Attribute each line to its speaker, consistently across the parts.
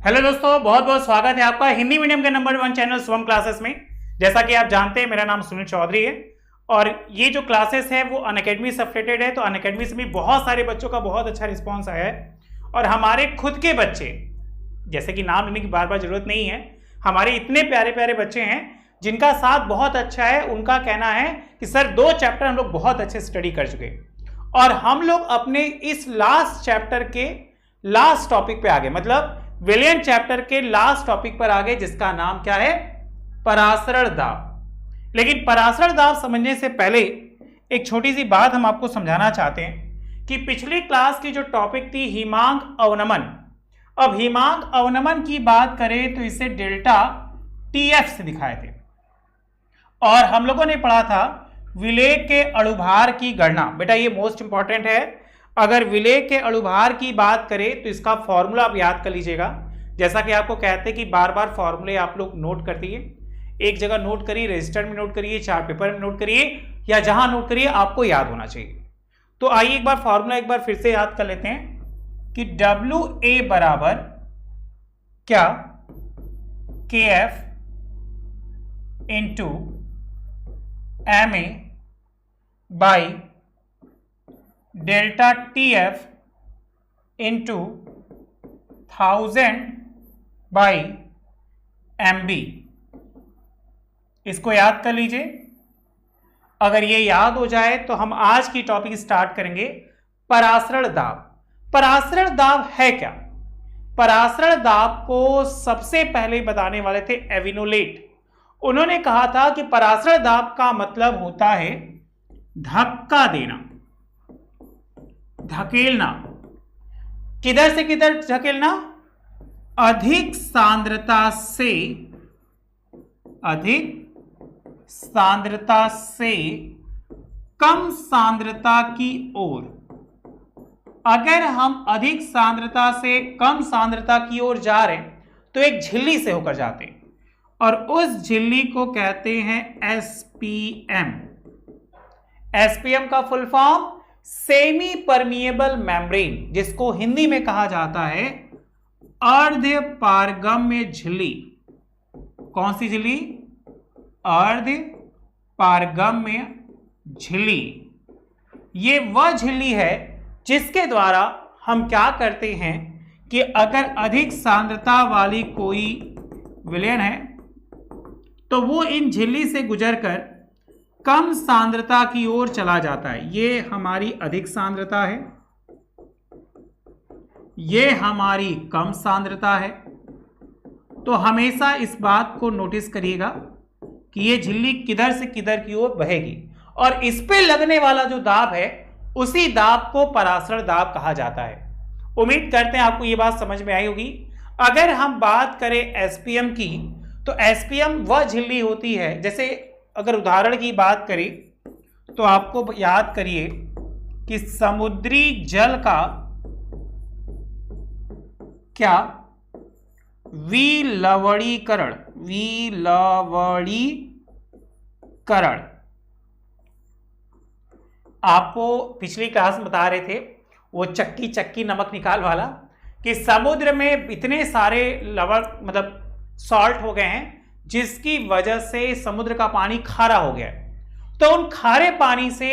Speaker 1: Hello दोस्तों, बहुत बहुत स्वागत है आपका हिंदी मीडियम के नंबर 1 चैनल स्वम क्लासेस में। जैसा कि आप जानते हैं, मेरा नाम सुनील चौधरी है और ये जो क्लासेस है वो अनअकैडमी से अफिलिएटेड है। तो अनअकैडमी से भी बहुत सारे बच्चों का बहुत अच्छा रिस्पांस आया है और हमारे खुद के बच्चे, जैसे कि नाम लेने की बार बार जरूरत नहीं है, हमारे इतने प्यारे प्यारे बच्चे हैं जिनका साथ बहुत अच्छा है। उनका कहना है कि सर 2 चैप्टर हम लोग बहुत अच्छे स्टडी कर चुके और हम लोग अपने इस लास्ट चैप्टर के लास्ट टॉपिक पे आ गए, मतलब विलियन चैप्टर के लास्ट टॉपिक पर आ गए, जिसका नाम क्या है? परासरण दाब। लेकिन परासरण दाब समझने से पहले एक छोटी सी बात हम आपको समझाना चाहते हैं कि पिछली क्लास की जो टॉपिक थी हिमांक अवनमन, अब हिमांक अवनमन की बात करें तो इसे डेल्टा टीएफ से दिखाए थे और हम लोगों ने पढ़ा था विलेय के अणुभार की गणना। बेटा ये मोस्ट इंपॉर्टेंट है। अगर विलेय के अणुभार की बात करें तो इसका फॉर्मूला आप याद कर लीजिएगा। जैसा कि आपको कहते हैं कि बार बार फॉर्मूले आप लोग नोट करते हैं, एक जगह नोट करिए, रजिस्टर में नोट करिए, चार्ट पेपर में नोट करिए, या जहां नोट करिए आपको याद होना चाहिए। तो आइए एक बार फॉर्मूला एक बार फिर से याद कर लेते हैं कि डब्ल्यू ए बराबर क्या? K F into M A by delta T F into 1000 by M B. इसको याद कर लीजिए। अगर ये याद हो जाए तो हम आज की टॉपिक स्टार्ट करेंगे परासरण दाब। परासरण दाब है क्या? परासरण दाब को सबसे पहले बताने वाले थे एविनोलेट। उन्होंने कहा था कि परासरण दाब का मतलब होता है धक्का देना, धकेलना। किधर से किधर धकेलना? अधिक सांद्रता से कम सांद्रता की ओर। अगर हम अधिक सांद्रता से कम सांद्रता की ओर जा रहे हैं तो एक झिल्ली से होकर जाते हैं और उस झिल्ली को कहते हैं एसपीएम। एसपीएम का full form semi permeable membrane, जिसको हिंदी में कहा जाता है अर्ध पारगम्य झिल्ली। कौन सी झिल्ली? अर्ध पारगम्य झिल्ली। ये वह झिल्ली है जिसके द्वारा हम क्या करते हैं कि अगर अधिक सांद्रता वाली कोई विलयन है तो वो इन झिल्ली से गुजरकर कम सांद्रता की ओर चला जाता है। ये हमारी अधिक सांद्रता है, ये हमारी कम सांद्रता है। तो हमेशा इस बात को नोटिस करिएगा कि ये झिल्ली किधर से किधर की ओर बहेगी और इस पे लगने वाला जो दाब है उसी दाब को परासरण दाब कहा जाता है। उम्मीद करते हैं आपको ये बात समझ में आई होगी। अगर हम बात करें एसपीएम की तो एसपीएम वह झिल्ली होती है, जैसे अगर उदाहरण की बात करें तो आपको याद करिए कि समुद्री जल का क्या? विलवणीकरण। आपको पिछली क्लास में बता रहे थे वो चक्की नमक निकाल वाला कि समुद्र में इतने सारे लवण मतलब सॉल्ट हो गए हैं जिसकी वजह से समुद्र का पानी खारा हो गया। तो उन खारे पानी से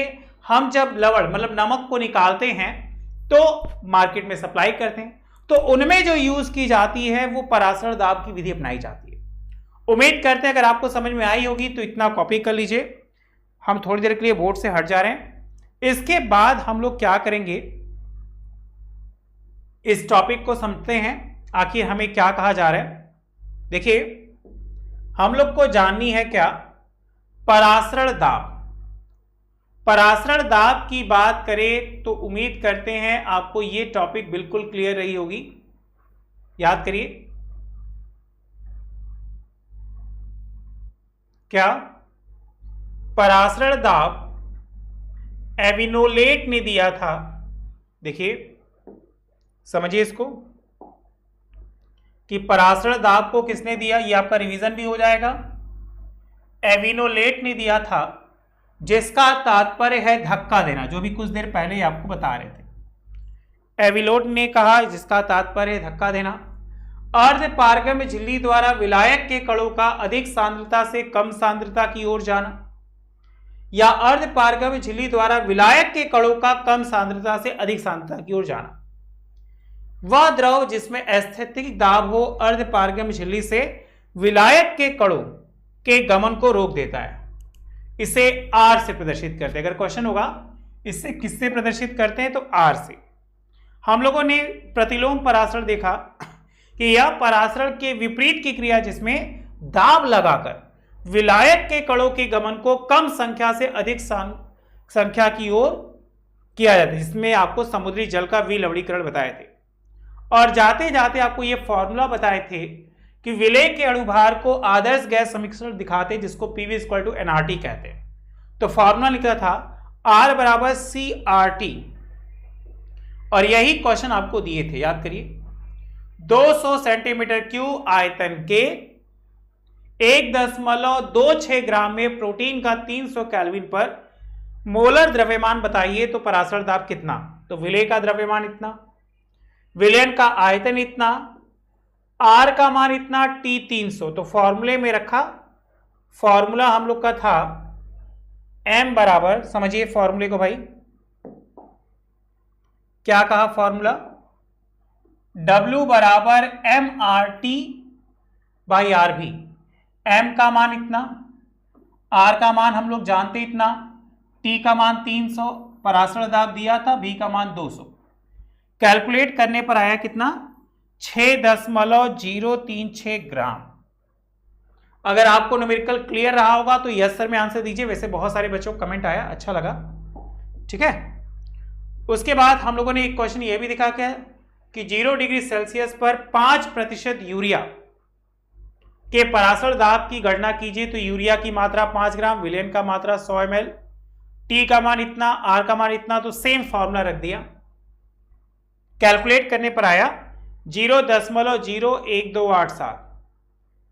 Speaker 1: हम जब लवण मतलब नमक को निकालते हैं तो मार्केट में सप्लाई करते हैं, तो उनमें जो यूज की जाती है वो परासरण दाब की विधि अपनाई जाती है। उम्मीद करते हैं अगर आपको समझ में आई होगी तो इतना कॉपी कर लीजिए। हम थोड़ी देर के लिए बोर्ड से हट जा रहे हैं। इसके बाद हम लोग क्या करेंगे, इस टॉपिक को समझते हैं आखिर हमें क्या कहा जा रहा है। देखिए, हम लोग को जाननी है क्या? परासरण दाब। परासरण दाब की बात करें तो उम्मीद करते हैं आपको ये टॉपिक बिल्कुल क्लियर रही होगी। याद करिए, क्या परासरण दाब एविनोलेट ने दिया था। देखिए समझिए इसको कि परासरण दाब को किसने दिया, ये आपका रिवीजन भी हो जाएगा। एविनोलेट ने दिया था, जिसका तात्पर्य है धक्का देना, जो भी कुछ देर पहले ही आपको बता रहे थे। एविलोट ने कहा जिसका तात्पर्य है धक्का देना। अर्धपारगम्य झिल्ली द्वारा विलायक के कणों का अधिक सांद्रता से कम सांद्रता की ओर जाना, या अर्धपारगम्य झिल्ली द्वारा विलायक के कणों का कम सांद्रता से अधिक सांद्रता की ओर जाना। वह द्रव जिसमें एस्थेटिक दाब हो अर्धपारगम्य झिल्ली से विलायक के कणों के गमन को रोक देता है। इसे आर से प्रदर्शित करते हैं। अगर क्वेश्चन होगा इससे किससे प्रदर्शित करते हैं तो आर से। हम लोगों ने प्रतिलोम परासरण देखा कि यह परासरण के विपरीत की क्रिया जिसमें दाब लगाकर विलायक के कणों के गमन को कम संख्या से अधिक संख्या की ओर किया जाता है, जिसमें आपको समुद्री जल का विलवणीकरण बताए थे। और जाते जाते आपको यह फॉर्मूला बताए थे कि विलेय के अणुभार को आदर्श गैस समीकरण दिखाते जिसको पीवी इक्वल टू एनआरटी कहते हैं। तो फॉर्मूला लिखा था आर बराबर सी आर टी, और यही क्वेश्चन आपको दिए थे, याद करिए। 200 सेंटीमीटर क्यूब आयतन के 1.26 ग्राम में प्रोटीन का 300 केल्विन पर मोलर द्रव्यमान बताइए तो परासरण दाब कितना। तो विलेय का द्रव्यमान इतना, विलयन का आयतन इतना, आर का मान इतना, टी 300। तो फॉर्मूले में रखा, फॉर्मूला हम लोग का था एम बराबर, समझिए फॉर्मूले को भाई, क्या कहा फॉर्मूला, W बराबर M R T by R भी। एम का मान इतना, आर का मान हम लोग जानते इतना, टी का मान 300, परासरण दाब दिया था, बी का मान 200। कैलकुलेट करने पर आया कितना, 6.036 ग्राम। अगर आपको न्यूमेरिकल क्लियर रहा होगा तो यस सर में आंसर दीजिए। वैसे बहुत सारे बच्चों को कमेंट आया, अच्छा लगा, ठीक है। उसके बाद हम लोगों ने एक क्वेश्चन ये भी दिखा क्या कि 0 डिग्री सेल्सियस पर 5% यूरिया के परासरण दाब की गणना कीजिए। तो यूरिया की मात्रा 5 ग्राम, विलेन का मात्रा 100 ml, टी का मान इतना, आर का मान इतना। तो सेम फॉर्मूला रख दिया, कैलकुलेट करने पर आया 0.01287।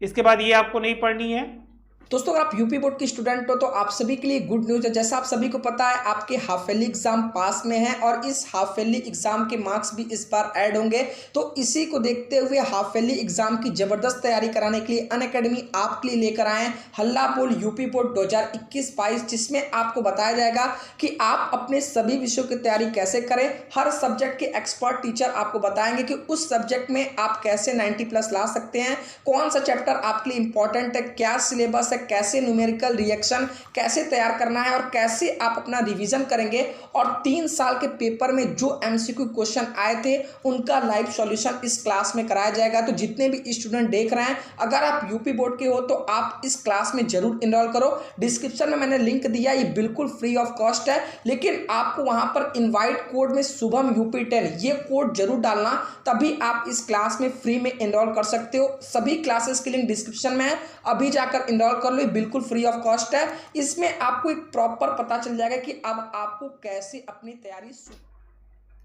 Speaker 1: इसके बाद ये आपको नहीं पढ़नी है।
Speaker 2: दोस्तों अगर आप यूपी बोर्ड के स्टूडेंट हो तो आप सभी के लिए गुड न्यूज़ है। जैसा आप सभी को पता है आपके हाफ ईयरली एग्जाम पास में है और इस हाफ ईयरली एग्जाम के मार्क्स भी इस बार ऐड होंगे। तो इसी को देखते हुए हाफ ईयरली एग्जाम की जबरदस्त तैयारी कराने के लिए अनअकैडमी आपके लिए लेकर आए हैं हल्ला बोल यूपी बोर्ड 2021-22, जिसमें आपको बताया जाएगा कि आप अपने सभी विषयों की तैयारी कैसे करें। हर सब्जेक्ट के एक्सपर्ट टीचर आपको बताएंगे कि उस सब्जेक्ट में आप कैसे 90+ ला सकते हैं, कौन सा चैप्टर आपके लिए इंपॉर्टेंट है, क्या सिलेबस है, कैसे न्यूमेरिकल रिएक्शन कैसे तैयार करना है और कैसे आप अपना रिवीजन करेंगे। और 3 साल के पेपर में जो एमसीक्यू क्वेश्चन आए थे उनका लाइव सॉल्यूशन इस क्लास में कराया जाएगा। तो जितने भी स्टूडेंट देख रहे हैं, अगर आप यूपी बोर्ड के हो तो आप इस क्लास में जरूर इनरोल करो। डिस्क्रिप्शन में मैंने लिंक दिया, ये बिल्कुल फ्री ऑफ कॉस्ट है, लेकिन आपको वहां पर इनवाइट कोड में शुभम यूपी 10 ये कोड जरूर डालना, तभी आप इस क्लास में फ्री में इनरोल कर सकते हो। सभी क्लासेस की लिंक डिस्क्रिप्शन में है, अभी जाकर इनरोल कर लो, बिल्कुल फ्री ऑफ कॉस्ट है। इसमें आपको एक प्रॉपर पता चल जाएगा कि अब आपको कैसे अपनी तैयारी।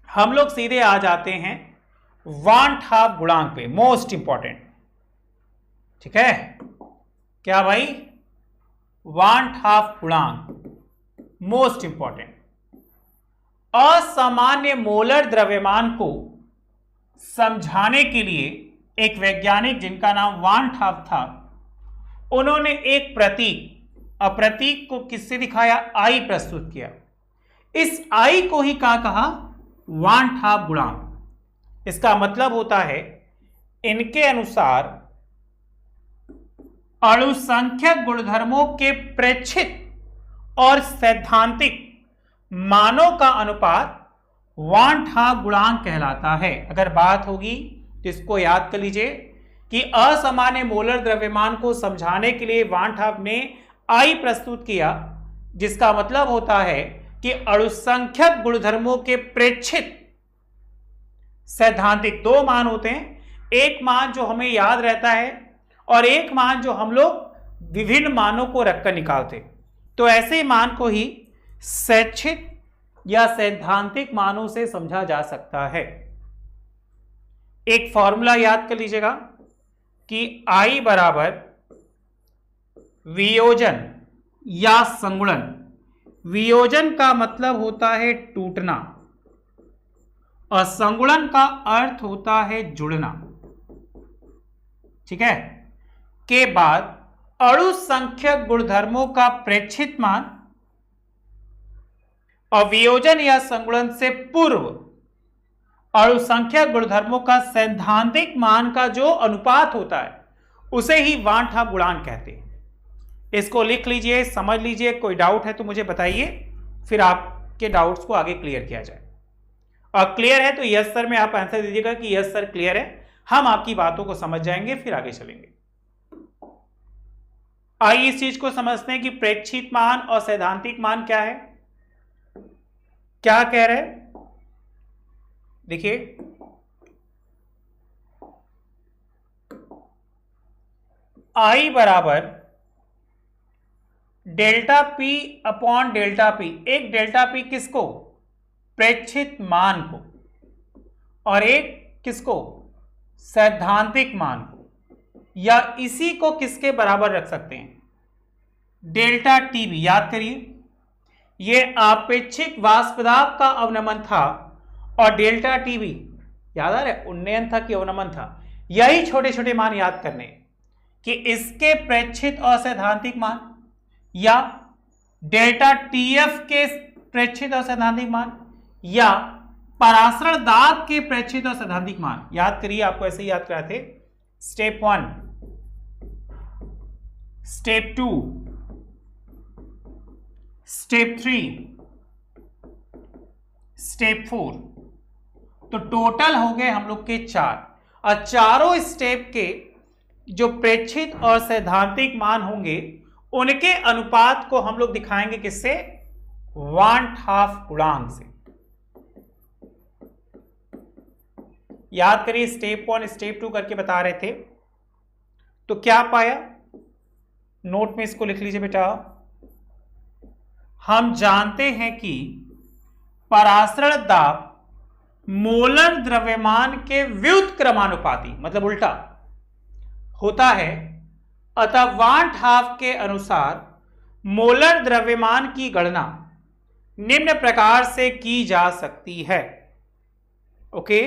Speaker 1: हम लोग सीधे आ जाते हैं वांट हाफ गुणांक पे, मोस्ट इंपॉर्टेंट, ठीक है। क्या भाई, वांट हाफ गुणांक मोस्ट इंपॉर्टेंट। असामान्य मोलर द्रव्यमान को समझाने के लिए एक वैज्ञानिक जिनका नाम वांट हाफ था, उन्होंने एक प्रतीक को किससे दिखाया, आई प्रस्तुत किया। इस आई को ही क्या कहा, वांट हाफ गुणांक। इसका मतलब होता है इनके अनुसार अणुसंख्यक गुणधर्मों के प्रेक्षित और सैद्धांतिक मानों का अनुपात वांट हाफ गुणांक कहलाता है। अगर बात होगी तो इसको याद कर लीजिए कि असामान्य मोलर द्रव्यमान को समझाने के लिए वांट हाफ ने आई प्रस्तुत किया, जिसका मतलब होता है कि अणुसंख्यक गुणधर्मों के प्रेक्षित सैद्धांतिक 2 मान होते हैं, एक मान जो हमें याद रहता है और एक मान जो हम लोग विभिन्न मानों को रखकर निकालते। तो ऐसे मान को ही शैक्षिक या सैद्धांतिक मानों से समझा जा सकता है। एक फॉर्मूला याद कर लीजिएगा कि I बराबर वियोजन या संगुणन। वियोजन का मतलब होता है टूटना और संगुणन का अर्थ होता है जुड़ना। ठीक है, के बाद अणु संख्यक गुणधर्मों का प्रेक्षित मान और वियोजन या संगुणन से पूर्व अणु संख्यक गुणधर्मों का सैद्धांतिक मान का जो अनुपात होता है उसे ही वान ठाप गुणांक कहते हैं। इसको लिख लीजिए, समझ लीजिए। कोई डाउट है तो मुझे बताइए, फिर आपके डाउट्स को आगे क्लियर किया जाए। और क्लियर है तो यस सर में आप आंसर दीजिएगा कि यस सर क्लियर है, हम आपकी बातों को समझ जाएंगे, फिर आगे चलेंगे। आइए इस चीज को समझते हैं कि प्रेक्षित मान और सैद्धांतिक मान क्या है, क्या कह रहे हैं। देखिए, आई बराबर delta P upon delta P. एक डेल्टा पी किसको? प्रेक्षित मान को, और एक किसको? सैद्धांतिक मान को। या इसी को किसके बराबर रख सकते हैं? Delta T B. याद करिए, यह आपेक्षिक वाष्पदाब का अवनमन था और डेल्टा टी बी याद आ रहा है, उन्नयन था कि अवनमन था। यही छोटे छोटे मान याद करने कि इसके प्रेक्षित और सैद्धांतिक मान या डेल्टा टीएफ के प्रेक्षित और सैद्धांतिक मान या परासरण दाब के प्रेक्षित और सैद्धांतिक मान। याद करिए, आपको ऐसे याद कराए थे। Step 1, step 2, step 3, step 4। तो टोटल हो गए हम लोग के 4, और चारों स्टेप के जो प्रेक्षित और सैद्धांतिक मान होंगे उनके अनुपात को हम लोग दिखाएंगे किससे? वान हाफ गुणांक से। याद करिए, स्टेप 1 स्टेप 2 करके बता रहे थे, तो क्या पाया? नोट में इसको लिख लीजिए बेटा। हम जानते हैं कि परासरण दाब मोलर द्रव्यमान के व्युत्क्रमानुपाती, मतलब उल्टा होता है, अतः वान हाफ के अनुसार मोलर द्रव्यमान की गणना निम्न प्रकार से की जा सकती है। ओके,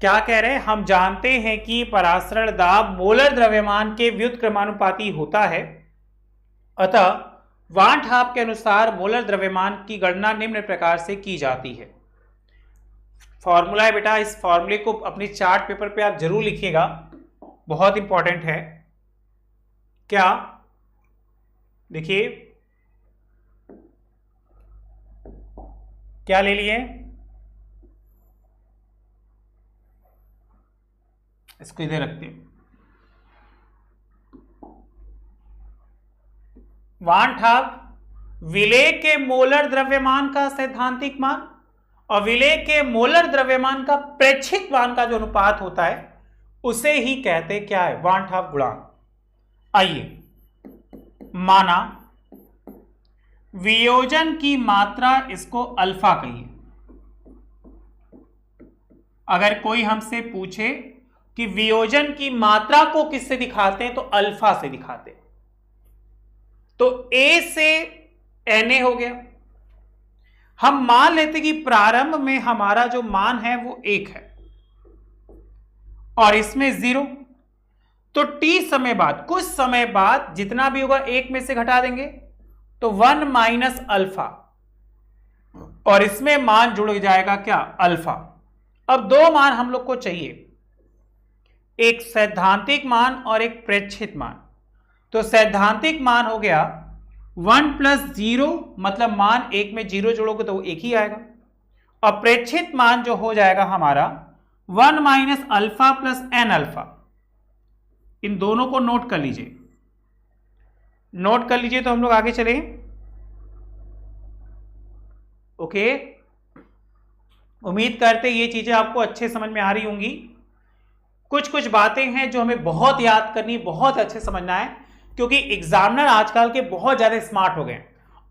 Speaker 1: क्या कह रहे हैं? हम जानते हैं कि परासरण दाब मोलर द्रव्यमान के व्युत्क्रमानुपाती होता है, अतः वान हाफ के अनुसार मोलर द्रव्यमान की गणना निम्न प्रकार से की जाती है। फॉर्मूला है बेटा, इस फॉर्मूले को अपने चार्ट पेपर पे आप जरूर लिखिएगा, बहुत इंपॉर्टेंट है। क्या? देखिए, क्या ले लिए? इसको इधर रखते हैं। वान हाफ विलेय के मोलर द्रव्यमान का सैद्धांतिक मान और विलेय के मोलर द्रव्यमान का प्रेक्षित मान का जो अनुपात होता है उसे ही कहते क्या है? वान हाफ गुणांक। आइए, माना वियोजन की मात्रा, इसको अल्फा कहिए। अगर कोई हमसे पूछे कि वियोजन की मात्रा को किससे दिखाते हैं, तो अल्फा से दिखाते हैं। तो A से Na हो गया। हम मान लेते कि प्रारंभ में हमारा जो मान है वो 1 है और इसमें 0, तो T समय बाद, कुछ समय बाद जितना भी होगा 1 में से घटा देंगे तो 1 माइनस अल्फा, और इसमें मान जुड़ जाएगा क्या? अल्फा। अब दो मान हम लोग को चाहिए, एक सैद्धांतिक मान और एक प्रेक्षित मान। तो सैद्धांतिक मान हो गया 1 प्लस 0, मतलब मान 1 में 0 जोड़ोगे तो वो 1 ही आएगा। और प्रेक्षित मान जो हो जाएगा हमारा 1 minus alpha plus N alpha. इन दोनों को नोट कर लीजिए, नोट कर लीजिए तो हम लोग आगे चलें। ओके, उम्मीद करते ये चीजें आपको अच्छे समझ में आ रही होंगी। कुछ कुछ बातें हैं जो हमें बहुत याद करनी, बहुत अच्छे समझना है, क्योंकि एग्जामिनर आजकल के बहुत ज्यादा स्मार्ट हो गए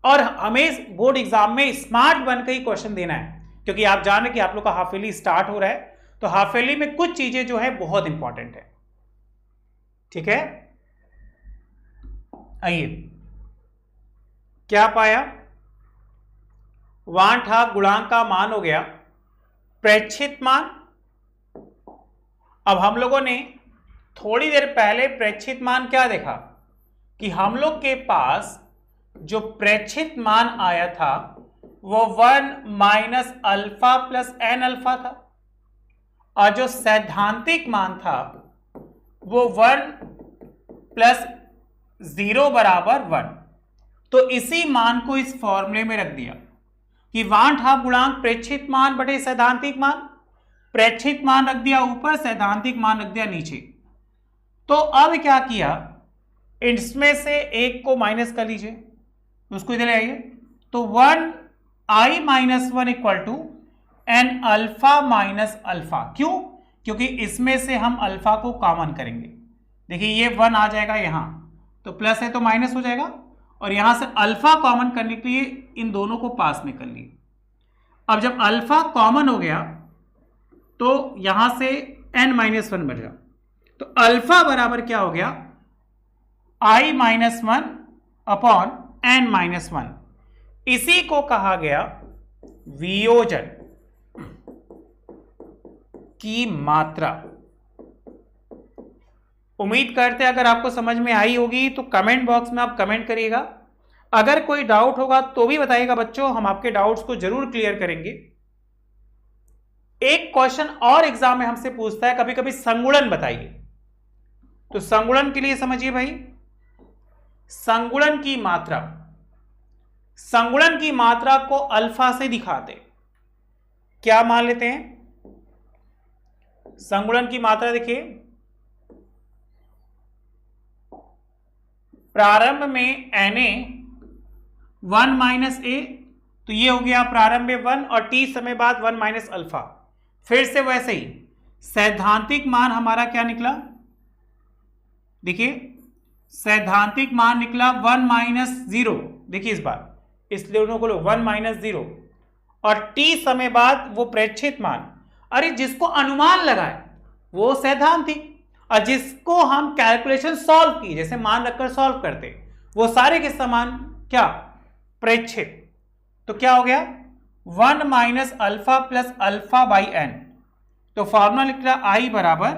Speaker 1: और हमें बोर्ड एग्जाम में स्मार्ट बनकर ही क्वेश्चन देना है, क्योंकि आप जान रहे कि आप लोग का हाफ ईयरली स्टार्ट हो रहा है, तो हाफ ईयरली में कुछ चीजें जो है बहुत इंपॉर्टेंट है। ठीक है, आइए, क्या पाया? वान हाफ गुणांक का मान हो गया प्रेक्षित मान अब हम लोगों ने थोड़ी देर पहले प्रेक्षित मान क्या देखा कि हम लोग के पास जो प्रेक्षित मान आया था वो 1 minus alpha plus N alpha था, और जो सैद्धांतिक मान था वो 1 प्लस 0 बराबर 1। तो इसी मान को इस फॉर्मूले में रख दिया कि वांट हाफ गुणांक प्रेक्षित मान बटे सैद्धांतिक मान। प्रेक्षित मान रख दिया ऊपर, सैद्धांतिक मान रख दिया नीचे। तो अब क्या किया, इसमें से एक को माइनस कर लीजिए, उसको इधर ले आइए। तो 1i minus 1 equal to N alpha minus alpha. क्यों? क्योंकि इसमें से हम अल्फा को कॉमन करेंगे। देखिए ये 1 आ जाएगा यहां, तो प्लस है तो माइनस हो जाएगा, और यहां से अल्फा कॉमन करने के लिए इन दोनों को पास में कर लिए। अब जब अल्फा कॉमन हो गया तो यहां से n माइनस 1 बच गया। तो अल्फा बराबर क्या हो गया, i minus 1 upon n minus 1। इसी को कहा गया वियोजन की मात्रा। उम्मीद करते हैं अगर आपको समझ में आई होगी तो कमेंट बॉक्स में आप कमेंट करिएगा। अगर कोई डाउट होगा तो भी बताइएगा बच्चों, हम आपके डाउट्स को जरूर क्लियर करेंगे। एक क्वेश्चन और एग्जाम में हमसे पूछता है कभी कभी संगुणन बताइए, तो संगुणन के लिए समझिए भाई, संगुणन की मात्रा, संगुणन की मात्रा को अल्फा से दिखाते क्या मान लेते हैं। संगुणन की मात्रा देखिए, प्रारंभ में na 1 माइनस ए, तो ये हो गया प्रारंभ में 1 और t समय बाद 1 माइनस अल्फा। फिर से वैसे ही सैद्धांतिक मान हमारा क्या निकला, देखिए सैद्धांतिक मान निकला 1 माइनस 0। देखिए इस बार इस दोनों को लो 1 माइनस 0, और t समय बाद वो प्रेक्षित मान। अरे जिसको अनुमान लगाए वो सैद्धांतिक, और जिसको हम कैलकुलेशन सॉल्व की जैसे मान रखकर सॉल्व करते वो सारे के समान क्या, प्रेक्षित। तो क्या हो गया 1 minus alpha plus alpha by N. तो फॉर्मूला लिख रहा i बराबर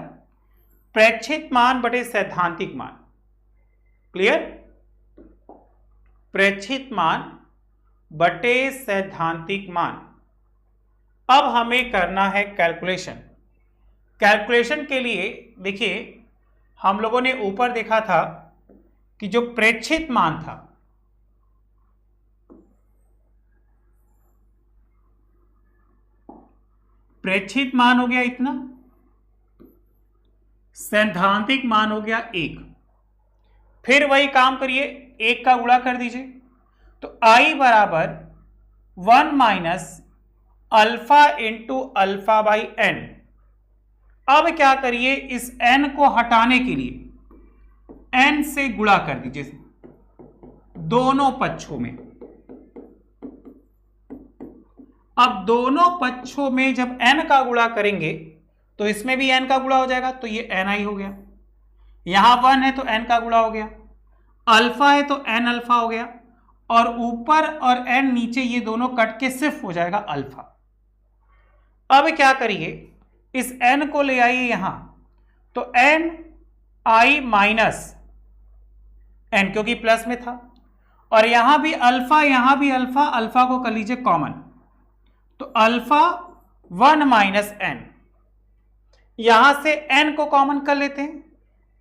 Speaker 1: प्रेक्षित मान बटे सैद्धांतिक मान। क्लियर, प्रेक्षित मान बटे सैद्धांतिक मान। अब हमें करना है कैलकुलेशन। कैलकुलेशन के लिए देखिए हम लोगों ने ऊपर देखा था कि जो प्रेक्षित मान था, प्रेक्षित मान हो गया इतना, सैद्धांतिक मान हो गया 1। फिर वही काम करिए, 1 का गुणा कर दीजिए, तो i बराबर 1 minus alpha into alpha by N. अब क्या करिए, इस n को हटाने के लिए n से गुणा कर दीजिए दोनों पक्षों में। अब दोनों पक्षों में जब n का गुणा करेंगे तो इसमें भी n का गुणा हो जाएगा, तो ये ni हो गया। यहां 1 है तो n का गुणा हो गया, अल्फा है तो n अल्फा हो गया, और ऊपर और n नीचे ये दोनों कट के सिर्फ हो जाएगा अल्फा। अब क्या करिए, इस n को ले आइए यहां, तो n i माइनस n क्योंकि प्लस में था, और यहां भी अल्फा अल्फा को कर लीजिए कॉमन, तो अल्फा 1 माइनस n। यहां से n को कॉमन कर लेते हैं,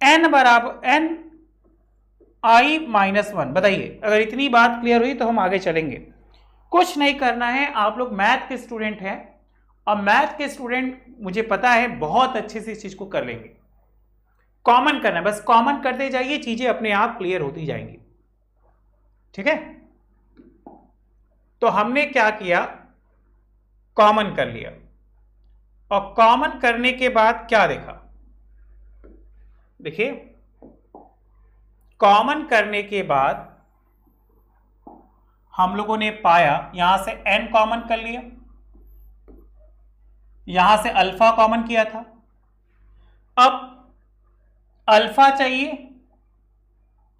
Speaker 1: n बराबर n i माइनस 1। बताइए अगर इतनी बात क्लियर हुई तो हम आगे चलेंगे। कुछ नहीं करना है, आप लोग मैथ के स्टूडेंट हैं, और मैथ के स्टूडेंट मुझे पता है बहुत अच्छे से इस चीज को कर लेंगे। कॉमन करना है, बस कॉमन करते जाइए, चीजें अपने आप क्लियर होती जाएंगी। ठीक है, तो हमने क्या किया, कॉमन कर लिया, और कॉमन करने के बाद क्या देखा, देखिए कॉमन करने के बाद हम लोगों ने पाया यहां से n कॉमन कर लिया, यहां से अल्फा कॉमन किया था। अब अल्फा चाहिए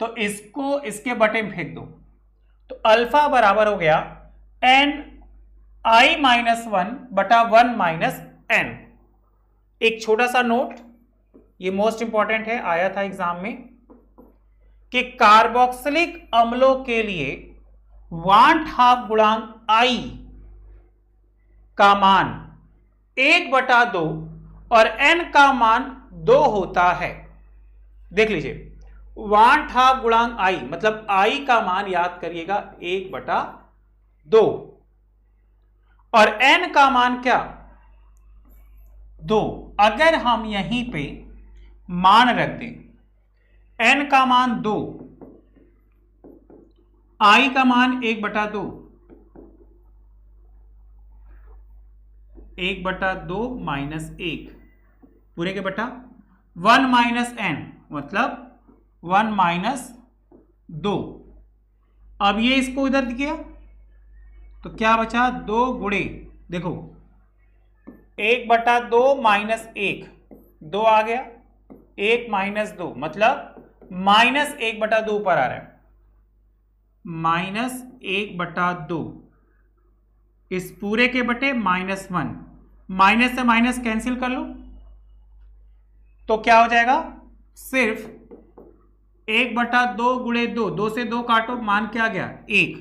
Speaker 1: तो इसको इसके बटे में फेंक दो, तो अल्फा बराबर हो गया n i माइनस 1 बटा 1 माइनस n। एक छोटा सा नोट, ये मोस्ट इंपॉर्टेंट है, आया था एग्जाम में, कि कार्बोक्सिलिक अम्लों के लिए 1/2 गुणांक आई का मान 1/2 और n का मान 2 होता है। देख लीजिए, 1/2 गुणांक आई मतलब आई का मान याद करिएगा 1/2 और n का मान क्या 2। अगर हम यहीं पे मान रख दें n का मान 2, i का मान 1/2, 1/2 माइनस 1 पूरे के बटा 1 माइनस n मतलब 1 माइनस 2। अब ये इसको इधर किया तो क्या बचा 2 गुणे, देखो 1/2 माइनस 1, 2 आ गया, 1 माइनस 2 मतलब माइनस 1/2 पर आ रहा है, माइनस 1/2 इस पूरे के बटे -1, माइनस से माइनस कैंसिल कर लो तो क्या हो जाएगा, सिर्फ 1/2 गुणे 2, 2 से 2 काटो, मान क्या गया 1।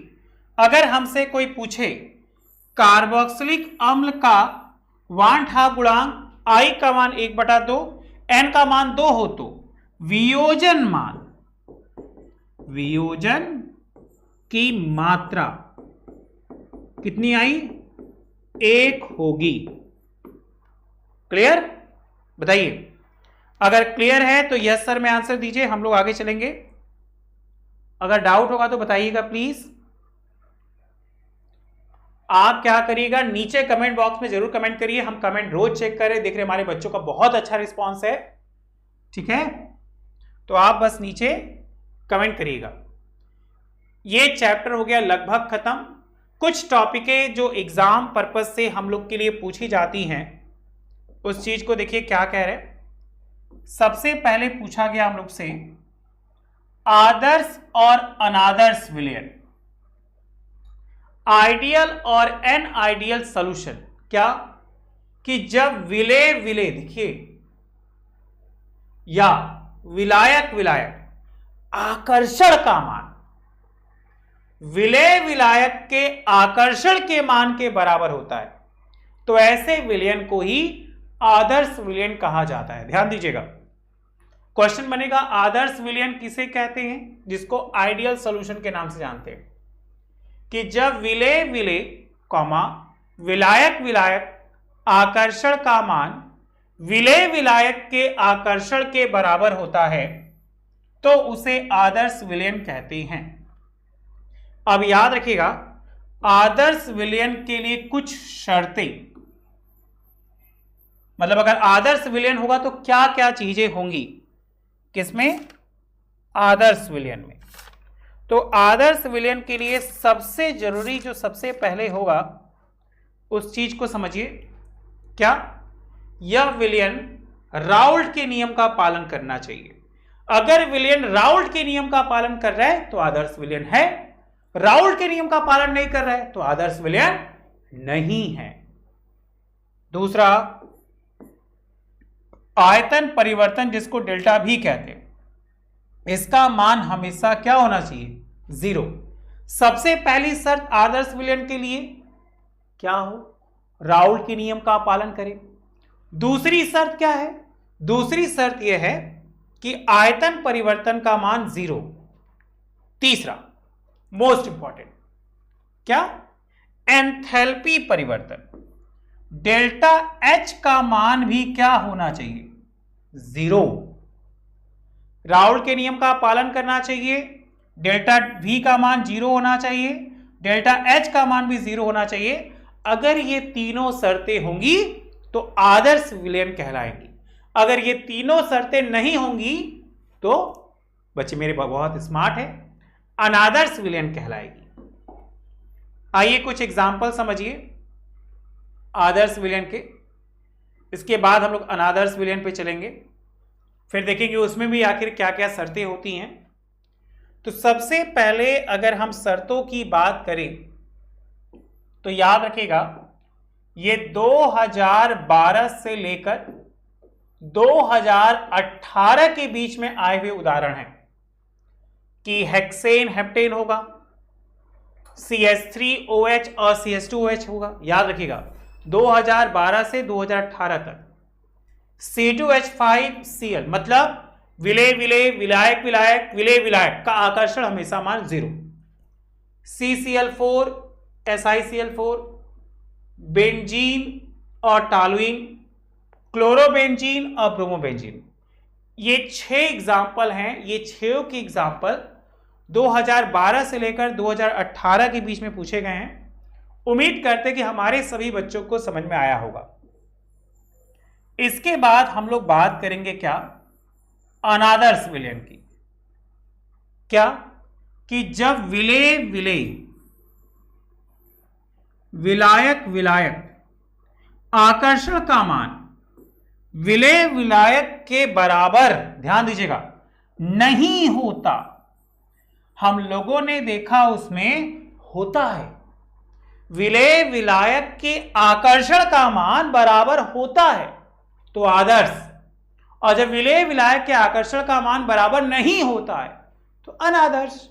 Speaker 1: अगर हमसे कोई पूछे कार्बोक्सिलिक अम्ल का 1/2 गुणांक I का मान 1/2, n का मान 2 हो तो वियोजन मान, वियोजन की मात्रा कितनी आई 1 होगी। क्लियर? बताइए, अगर क्लियर है तो यस सर में आंसर दीजिए, हम लोग आगे चलेंगे। अगर डाउट होगा तो बताइएगा प्लीज। आप क्या करिएगा, नीचे कमेंट बॉक्स में जरूर कमेंट करिए, हम कमेंट रोज चेक करें, देख रहे हमारे बच्चों का बहुत अच्छा रिस्पांस है, ठीक है। तो आप बस नीचे कमेंट करिएगा। ये चैप्टर हो गया लगभग खत्म। कुछ टॉपिकें जो एग्जाम पर्पज से हम लोग के लिए पूछी जाती हैं उस चीज को देखिए क्या कह रहे। सबसे पहले पूछा गया हम लोग से आदर्श और अनादर्श विलयन, आइडियल और अनआइडियल सॉल्यूशन। क्या कि जब विलय विलय देखिए या विलायक विलायक आकर्षण का मान विलय विलायक के आकर्षण के मान के बराबर होता है तो ऐसे विलयन को ही आदर्श विलयन कहा जाता है। ध्यान दीजिएगा, क्वेश्चन बनेगा आदर्श विलयन किसे कहते हैं, जिसको आइडियल सॉल्यूशन के नाम से जानते हैं, कि जब विलय विलय कॉमा विलायक विलायक आकर्षण का मान विलय विलायक के आकर्षण के बराबर होता है तो उसे आदर्श विलयन कहते हैं। अब याद रखिएगा, आदर्श विलयन के लिए कुछ शर्तें, मतलब अगर आदर्श विलयन होगा तो क्या क्या चीजें होंगी, किसमें, आदर्श विलयन में। तो आदर्श विलयन के लिए सबसे जरूरी जो सबसे पहले होगा उस चीज को समझिए, क्या, यह विलयन राउल्ट के नियम का पालन करना चाहिए। अगर विलयन राउल्ट के नियम का पालन कर रहा है तो आदर्श विलयन है, राउल्ट के नियम का पालन नहीं कर रहा है तो आदर्श विलयन नहीं है। दूसरा, आयतन परिवर्तन जिसको डेल्टा भी कहते हैं, इसका मान हमेशा क्या होना चाहिए, 0। सबसे पहली शर्त आदर्श विलयन के लिए क्या हो, राउल्ट के नियम का पालन करें। दूसरी शर्त क्या है, दूसरी शर्त यह है कि आयतन परिवर्तन का मान 0। तीसरा मोस्ट इंपॉर्टेंट क्या, एंथैल्पी परिवर्तन, डेल्टा H का मान भी क्या होना चाहिए, 0। राउल्ट के नियम का पालन करना चाहिए, डेल्टा V का मान 0 होना चाहिए, डेल्टा H का मान भी 0 होना चाहिए। अगर ये तीनों शर्तें होंगी तो आदर्श विलयन कहलाएंगी। अगर ये तीनों शर्तें नहीं होंगी तो बच्चे मेरे बहुत स्मार्ट है, अनादर्श विलयन कहलाएगी। आइए कुछ एग्जाम्पल समझिए आदर्श विलयन के, इसके बाद हम लोग अनादर्श विलयन पे चलेंगे, फिर देखेंगे उसमें भी आखिर क्या क्या शर्तें होती हैं। तो सबसे पहले अगर हम शर्तों की बात करें तो याद रखिएगा, ये 2012 से लेकर 2018 के बीच में आए हुए उदाहरण हैं कि हेक्सेन हेप्टेन होगा, CH3OH और CH2OH होगा। याद रखिएगा 2012 से 2018 तक C2H5Cl मतलब विलय विलय विलायक विलायक विलय विलायक का आकर्षण हमेशा मान 0। CCl4 SiCl4 बेंजीन और टॉलुइन, क्लोरोबेंजीन और ब्रोमोबेंजीन, ये 6 एग्जाम्पल हैं। ये 6 के एग्जाम्पल 2012 से लेकर 2018 के बीच में पूछे गए हैं। उम्मीद करते कि हमारे सभी बच्चों को समझ में आया होगा। इसके बाद हम लोग बात करेंगे क्या, अनादर्श विलयन की। क्या कि जब विलय विलय विलायक विलायक आकर्षण का मान विलय विलायक के बराबर, ध्यान दीजिएगा, नहीं होता। हम लोगों ने देखा उसमें होता है, विलय विलायक के आकर्षण का मान बराबर होता है तो आदर्श, और जब विलय विलायक के आकर्षण का मान बराबर नहीं होता है तो अनादर्श।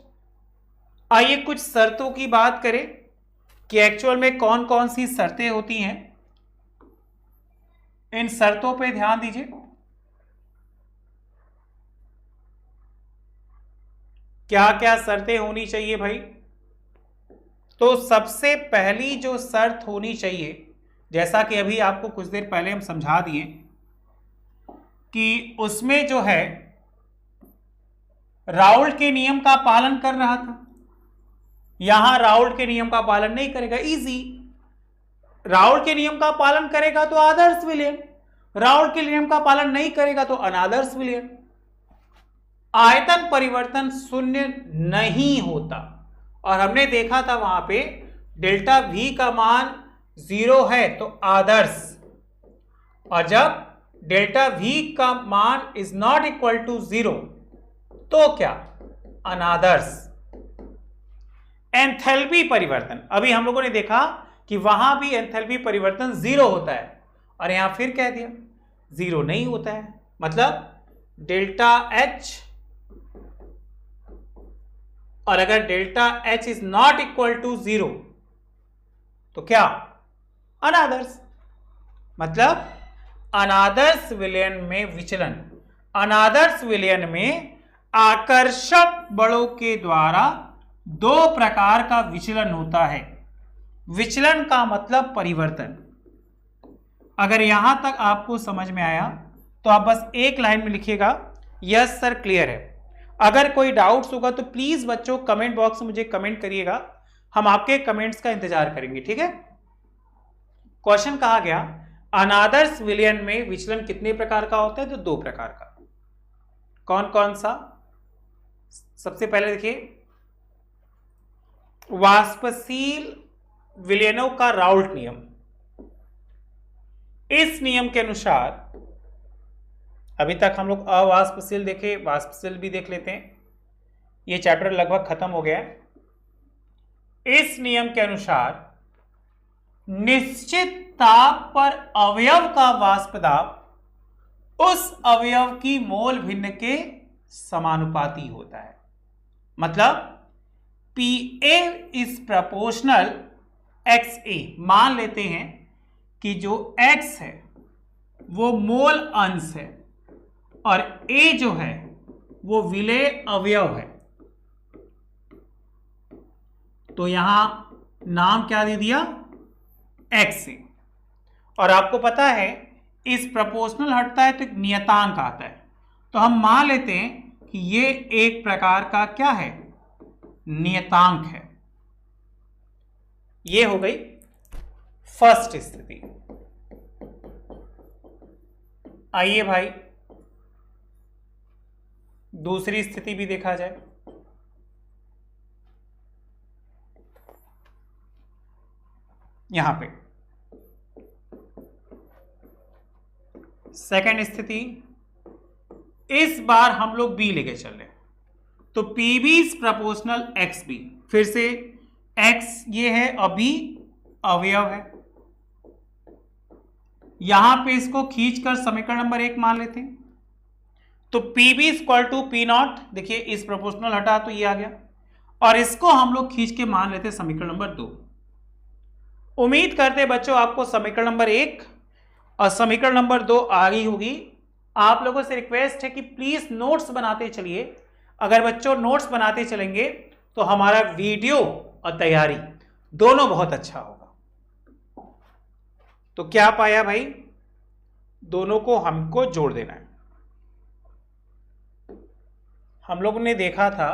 Speaker 1: आइए कुछ शर्तों की बात करें कि एक्चुअल में कौन कौन सी शर्तें होती हैं। इन शर्तों पे ध्यान दीजिए। क्या क्या शर्तें होनी चाहिए भाई? तो सबसे पहली जो शर्त होनी चाहिए, जैसा कि अभी आपको कुछ देर पहले हम समझा दिए कि उसमें जो है राउल्ट के नियम का पालन कर रहा था, यहां राउल्ट के नियम का पालन नहीं करेगा, इजी। राउल्ट के नियम का पालन करेगा तो आदर्श विलयन, राउल्ट के नियम का पालन नहीं करेगा तो अनादर्श विलयन। आयतन परिवर्तन शून्य नहीं होता, और हमने देखा था वहां पे डेल्टा V का मान 0 है तो आदर्श, और जब डेल्टा V का मान इज नॉट इक्वल टू 0 तो क्या, अनादर्श। एंथैल्पी परिवर्तन, अभी हम लोगों ने देखा कि वहां भी एंथैल्पी परिवर्तन 0 होता है, और यहां फिर कह दिया 0 नहीं होता है, मतलब डेल्टा H, और अगर delta H is not equal to 0 तो क्या, अनादर्श। मतलब अनादर्श विलयन में विचलन, अनादर्श विलयन में आकर्षक बलों के द्वारा 2 प्रकार का विचलन होता है। विचलन का मतलब परिवर्तन। अगर यहां तक आपको समझ में आया तो आप बस एक लाइन में लिखिएगा, यस सर क्लियर है। अगर कोई डाउट्स होगा तो प्लीज बच्चों कमेंट बॉक्स में मुझे कमेंट करिएगा, हम आपके कमेंट्स का इंतजार करेंगे, ठीक है। क्वेश्चन कहा गया अनादर्श विलयन में विचलन कितने प्रकार का होता है, तो 2 प्रकार का। कौन कौन सा? सबसे पहले देखिए वाष्पशील विलयनों का राउल्ट नियम। इस नियम के अनुसार, अभी तक हम लोग अवाष्पशील देखे, वाष्पशील भी देख लेते हैं, यह चैप्टर लगभग खत्म हो गया है। इस नियम के अनुसार निश्चित ताप पर अवयव का वाष्प दाब उस अवयव की मोल भिन्न के समानुपाती होता है। मतलब PA इज प्रोपोर्शनल XA। मान लेते हैं कि जो X है वो मोल अंश है और A जो है वो विलेय अवयव है, तो यहां नाम क्या दे दिया, XA। और आपको पता है इस प्रोपोर्शनल हटता है तो एक नियतांक आता है, तो हम मान लेते हैं कि ये एक प्रकार का क्या है, नियतांक है। ये हो गई फर्स्ट स्थिति। आइए भाई दूसरी स्थिति भी देखा जाए। यहां पे सेकंड स्थिति, इस बार हम लोग B लेके चल रहे, तो PB इज प्रोपोर्शनल XB। फिर से X ये है और B अवयव है, यहां पे इसको खींचकर समीकरण नंबर 1 मान लेते हैं। तो PB equal to P not, देखिए इस प्रोपोर्शनल हटा तो ये आ गया, और इसको हम लोग खींच के मान लेते हैं समीकरण नंबर 2। उम्मीद करते हैं बच्चों आपको समीकरण नंबर 1 और समीकरण नंबर 2 आ गई होगी। आप लोगों से रिक्वेस्ट है कि प्लीज नोट्स बनाते चलिए। अगर बच्चों नोट्स बनाते चलेंगे तो हमारा वीडियो और तैयारी दोनों बहुत अच्छा होगा। तो क्या पाया भाई, दोनों को हमको जोड़ देना है। हम लोग ने देखा था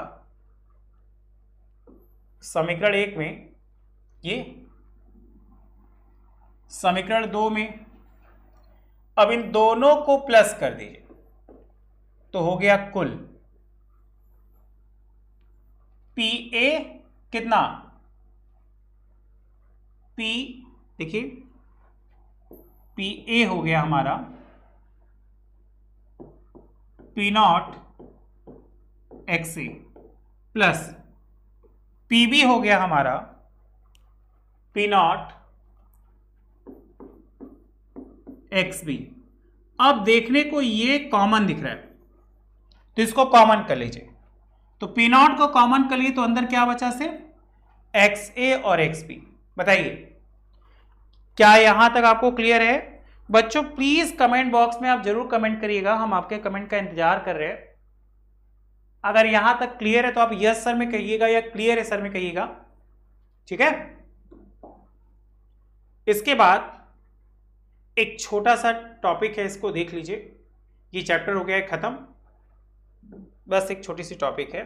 Speaker 1: समीकरण 1 में ये, समीकरण 2 में। अब इन दोनों को प्लस कर दीजिए तो हो गया कुल पी ए कितना, पी, देखिए पी ए हो गया हमारा P not X A plus P B हो गया हमारा पी नॉट एक्स बी। अब देखने को ये कॉमन दिख रहा है तो इसको कॉमन कर लीजिए। तो पी नॉट को कॉमन कर लिए तो अंदर क्या बचा, सिर्फ एक्स ए और एक्स बी। बताइए क्या यहां तक आपको क्लियर है? बच्चों प्लीज कमेंट बॉक्स में आप जरूर कमेंट करिएगा, हम आपके कमेंट का इंतजार कर रहे हैं। अगर यहां तक क्लियर है तो आप यस सर में कहिएगा या क्लियर है सर में कहिएगा, ठीक है। इसके बाद एक छोटा सा टॉपिक है, इसको देख लीजिए। ये चैप्टर हो गया है खत्म। बस एक छोटी सी टॉपिक है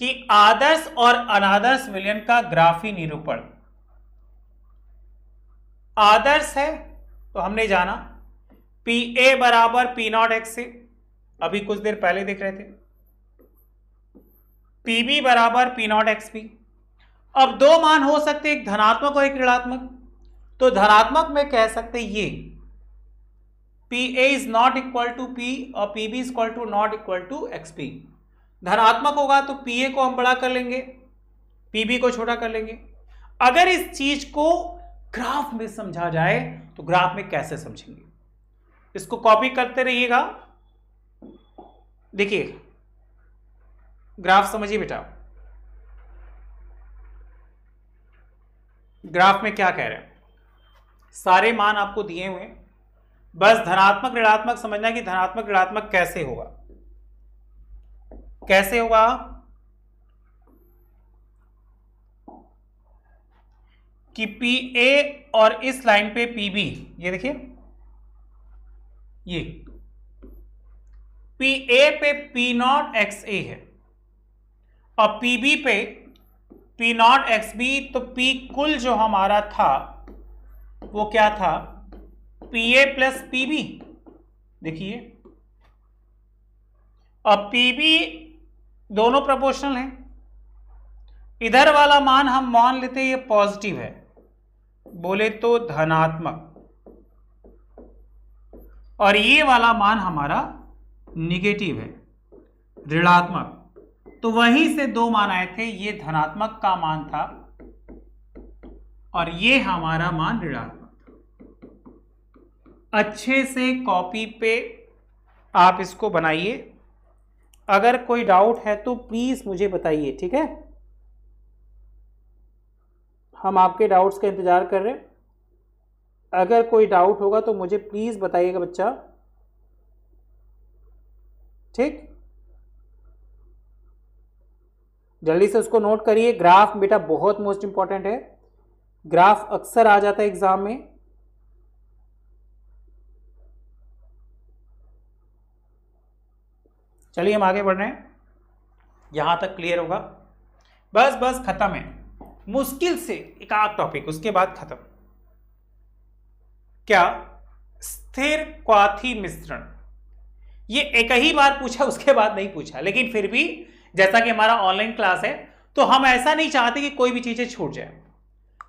Speaker 1: कि आदर्श और अनादर्श विलयन का ग्राफी निरूपण। आदर्श है तो हमने जाना पी ए बराबर पी नॉट एक्स से, अभी कुछ देर पहले देख रहे थे। पी बी बराबर पी नॉट एक्स बी। अब दो मान हो सकते, एक धनात्मक और एक ऋणात्मक। तो धनात्मक में कह सकते ये P A is not equal to P और P B is equal to not equal to X P. धनात्मक होगा तो पी ए को हम बड़ा कर लेंगे, पी बी को छोटा कर लेंगे। अगर इस चीज को ग्राफ में समझा जाए तो ग्राफ में कैसे समझेंगे, इसको कॉपी करते रहिएगा। देखिए ग्राफ समझिए बेटा, ग्राफ में क्या कह रहे हैं, सारे मान आपको दिए हुए हैं, बस धनात्मक ऋणात्मक समझना है कि धनात्मक ऋणात्मक कैसे होगा। कैसे होगा कि पी ए और इस लाइन पे पी बी, ये देखिए ये पी ए पे पी नॉट एक्स ए है और पी बी पे पी नॉट एक्स बी। तो पी कुल जो हमारा था वो क्या था, P A plus P B. देखिए अब पी बी दोनों प्रोपोर्शनल हैं, इधर वाला मान हम मान लेते हैं ये पॉजिटिव है, बोले तो धनात्मक, और ये वाला मान हमारा निगेटिव है, ऋणात्मक। तो वहीं से दो मान आए थे, ये धनात्मक का मान था और ये हमारा मान ऋणात्मक। अच्छे से कॉपी पे आप इसको बनाइए। अगर कोई डाउट है तो प्लीज मुझे बताइए, ठीक है। हम आपके डाउट्स का इंतजार कर रहे हैं। अगर कोई डाउट होगा तो मुझे प्लीज बताइएगा बच्चा, ठीक। जल्दी से उसको नोट करिए। ग्राफ बेटा बहुत मोस्ट इंपॉर्टेंट है, ग्राफ अक्सर आ जाता है एग्जाम में। चलिए हम आगे बढ़ रहे हैं, यहां तक क्लियर होगा। बस बस खत्म है, मुश्किल से एक आध टॉपिक, उसके बाद खत्म। क्या स्थिर क्वाथी मिश्रण, ये एक ही बार पूछा, उसके बाद नहीं पूछा, लेकिन फिर भी जैसा कि हमारा ऑनलाइन क्लास है तो हम ऐसा नहीं चाहते कि कोई भी चीजें छूट जाए।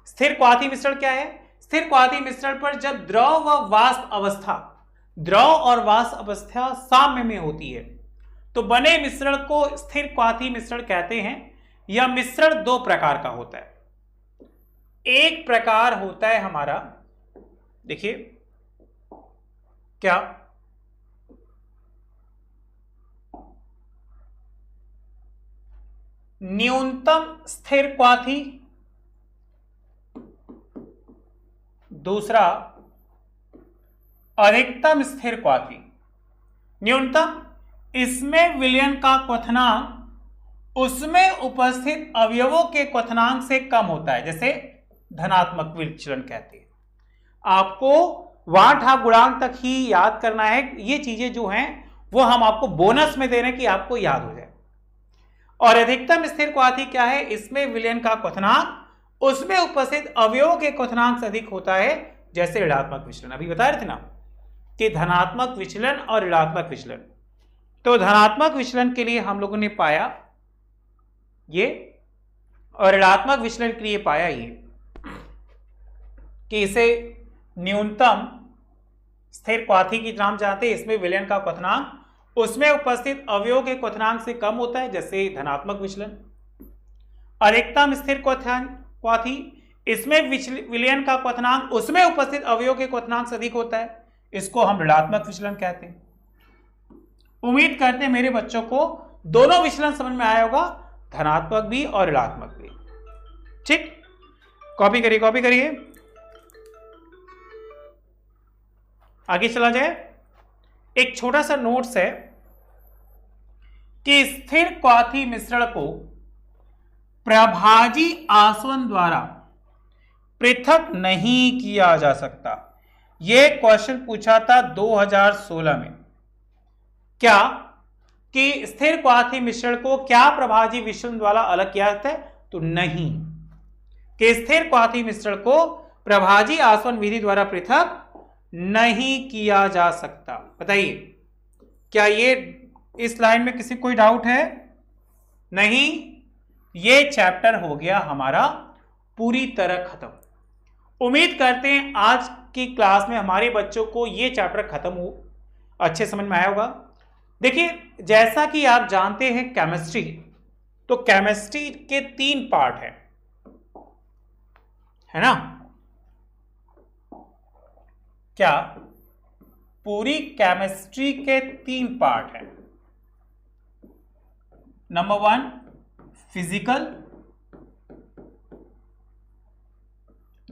Speaker 1: स्थिर क्वाथी मिश्रण क्या है? स्थिर क्वाथी मिश्रण पर जब द्रव व वाष्प अवस्था, द्रव और वाष्प अवस्था साम्य में होती है तो बने मिश्रण को स्थिर क्वाथी मिश्रण कहते हैं। यह मिश्रण दो प्रकार का होता है। एक प्रकार होता है हमारा, देखिए क्या न्यूनतम स्थिर क्वाथी, दूसरा अधिकतम स्थिर क्वाथी। न्यूनतम, इसमें विलयन का क्वथनांक उसमें उपस्थित अवयवों के क्वथनांक से कम होता है, जैसे धनात्मक विचलन कहते हैं। आपको वाट-हाफ गुणांक तक ही याद करना है। ये चीजें जो हैं वो हम आपको बोनस में दे रहे हैं कि आपको याद हो जाए। और अधिकतम स्थिर क्वाथी क्या है? इसमें विलयन का क्वथनांक उसमें उपस्थित अवयवों के क्वथनांक से अधिक होता है, जैसे ऋणात्मक विचलन। अभी बता रहे थे ना कि धनात्मक विचलन और ऋणात्मक विचलन। तो धनात्मक विचलन के लिए हम लोगों ने पाया ये, और ऋणात्मक विचलन के लिए पाया ये, कि इसे न्यूनतम स्थिर क्वाथी की नाम जानते हैं। इसमें विलयन का क्वथनांक उसमें उपस्थित अवयवों के क्वथनांक से कम होता है, जैसे धनात्मक विचलन। अधिकतम स्थिर क्वाथी, इसमें विलयन का क्वथनांक उसमें उपस्थित अवयवों के क्वथनांक से अधिक होता है, इसको हम ऋणात्मक विचलन कहते हैं। उम्मीद करते हैं मेरे बच्चों को दोनों विचलन समझ में आया होगा, धनात्मक भी और ऋणात्मक भी। ठीक, कॉपी करिए, कॉपी करिए, आगे चला जाए। एक छोटा सा नोट्स है कि स्थिर क्वाथी मिश्रण को प्रभाजी आसवन द्वारा पृथक नहीं किया जा सकता। यह क्वेश्चन पूछा था 2016 में। क्या कि स्थिर क्वाथी मिश्रण को क्या प्रभाजी विचलन द्वारा अलग किया जाता है? तो नहीं, कि स्थिर क्वाथी मिश्रण को प्रभाजी आसवन विधि द्वारा पृथक नहीं किया जा सकता। बताइए, क्या ये इस लाइन में किसी कोई डाउट है? नहीं, ये चैप्टर हो गया हमारा पूरी तरह खत्म। उम्मीद करते हैं आज की क्लास में हमारे बच्चों को ये चैप्टर खत्म हो अच्छे समझ में आया होगा। देखिए, जैसा कि आप जानते हैं केमिस्ट्री, तो केमिस्ट्री के 3 पार्ट है ना? क्या पूरी केमिस्ट्री के 3 पार्ट हैं? नंबर 1 फिजिकल,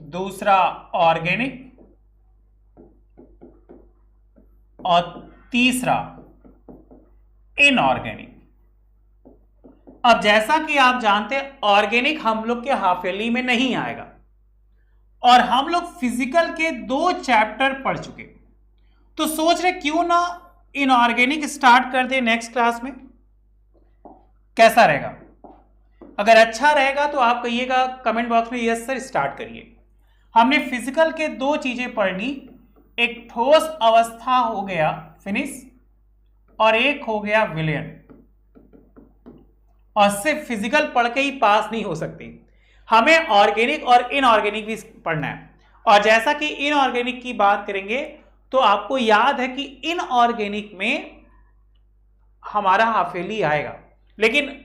Speaker 1: दूसरा ऑर्गेनिक, और तीसरा इनऑर्गेनिक। अब जैसा कि आप जानते हैं ऑर्गेनिक हम लोग के हाफ ईयरली में नहीं आएगा, और हम लोग फिजिकल के 2 चैप्टर पढ़ चुके, तो सोच रहे क्यों ना इनऑर्गेनिक स्टार्ट कर दे नेक्स्ट क्लास में। कैसा रहेगा? अगर अच्छा रहेगा तो आप कहिएगा कमेंट बॉक्स में, यस सर स्टार्ट करिए। हमने फिजिकल के 2 चीजें पढ़नी, एक ठोस अवस्था हो गया फिनिश, और एक हो गया विलयन। और सिर्फ फिजिकल पढ़ के ही पास नहीं हो सकती, हमें ऑर्गेनिक और इनऑर्गेनिक भी पढ़ना है। और जैसा कि इनऑर्गेनिक की बात करेंगे तो आपको याद है कि इनऑर्गेनिक में हमारा हाफ ईयरली आएगा, लेकिन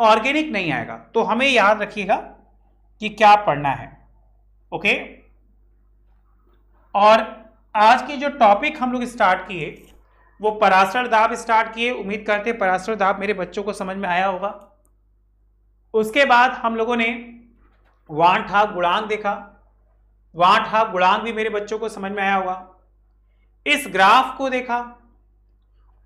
Speaker 1: ऑर्गेनिक नहीं आएगा। तो हमें याद रखिएगा कि क्या पढ़ना है। ओके, और आज के जो टॉपिक हम लोग स्टार्ट किए वो पराशर दाब स्टार्ट किए। उम्मीद करते हैं पराशर दाब मेरे बच्चों को समझ में आया होगा। उसके बाद हम लोगों ने वाट-हाफ गुणांक देखा। वाट-हाफ गुणांक भी मेरे बच्चों को समझ में आया होगा। इस ग्राफ को देखा।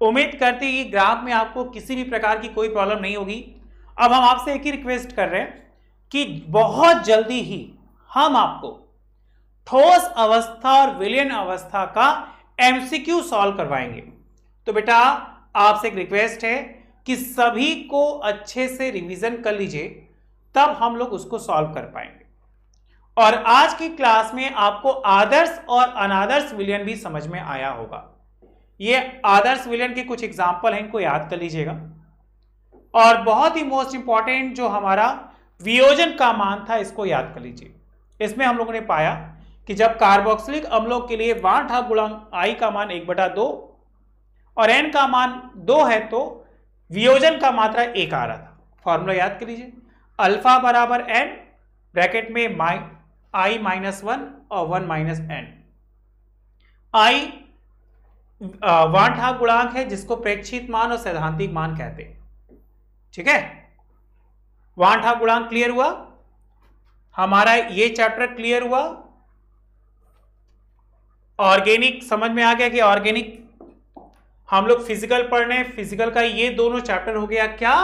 Speaker 1: उम्मीद करते हैं कि ग्राफ में आपको किसी भी प्रकार की कोई प्रॉब्लम नहीं होगी। अब हम आपसे एक ही रिक्वेस्ट कर रहे हैं कि बहुत जल्दी ही हम आपको ठोस अवस्था और विलयन अवस्था का एमसीक्यू सॉल्व करवाएंगे। तो बेटा आपसे एक रिक्वेस्ट है कि सभी को अच्छे से रिवीजन कर लीजिए, तब हम लोग उसको सॉल्व कर पाएंगे। और आज की क्लास में आपको आदर्श और अनादर्श विलयन भी समझ में आया होगा। ये आदर्श विलयन के कुछ एग्जाम्पल हैं, इनको याद कर लीजिएगा। और बहुत ही मोस्ट इंपॉर्टेंट जो हमारा वियोजन का मान था, इसको याद कर लीजिए। इसमें हम लोगों ने पाया कि जब कार्बोक्सिलिक अम्लों के लिए वाट-हाफ गुणांक I का मान 1/2 और N का मान 2 है, तो वियोजन का मात्रा 1 आ रहा था। फॉर्मूला याद कर लीजिए, अल्फा बराबर N ब्रैकेट में I - 1 और 1 - N। I वांठा गुणांक है जिसको प्रेक्षित मान और सैद्धांतिक मान कहते हैं। ठीक है, वांठा गुणांक क्लियर हुआ, हमारा ये चैप्टर क्लियर हुआ। ऑर्गेनिक समझ में आ गया कि ऑर्गेनिक हम लोग फिजिकल पढ़ रहे हैं, फिजिकल का ये दोनों चैप्टर हो गया क्या,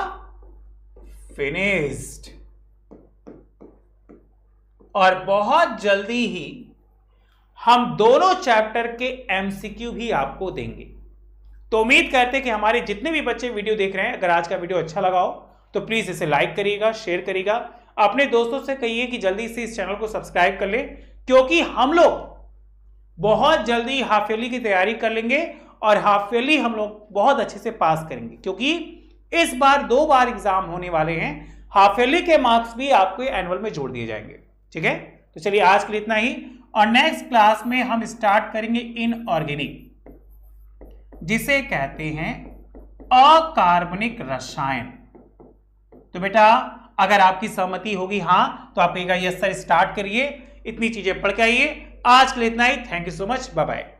Speaker 1: फिनिश्ड। और बहुत जल्दी ही हम दोनों चैप्टर के एमसीक्यू भी आपको देंगे। तो उम्मीद करते हैं कि हमारे जितने भी बच्चे वीडियो देख रहे हैं, अगर आज का वीडियो अच्छा लगा हो तो प्लीज इसे लाइक करिएगा, शेयर करिएगा, अपने दोस्तों से कहिए कि जल्दी से इस चैनल को सब्सक्राइब कर ले, क्योंकि हम लोग बहुत जल्दी हाफ ईयरली की तैयारी कर लेंगे और हाफ ईयरली हम लोग बहुत अच्छे से पास करेंगे, क्योंकि इस बार 2 बार एग्जाम होने वाले हैं। हाफ ईयरली के मार्क्स भी आपको एनुअल में जोड़ दिए जाएंगे। ठीक है, तो चलिए आज के लिए इतना ही, और नेक्स्ट क्लास में हम स्टार्ट करेंगे इनऑर्गेनिक, जिसे कहते हैं अकार्बनिक रसायन। तो बेटा अगर आपकी सहमति होगी हां तो आप कहिएगा यस सर स्टार्ट करिए, इतनी चीजें पढ़ के आइए। आज के लिए इतना ही, thank you so much, bye bye.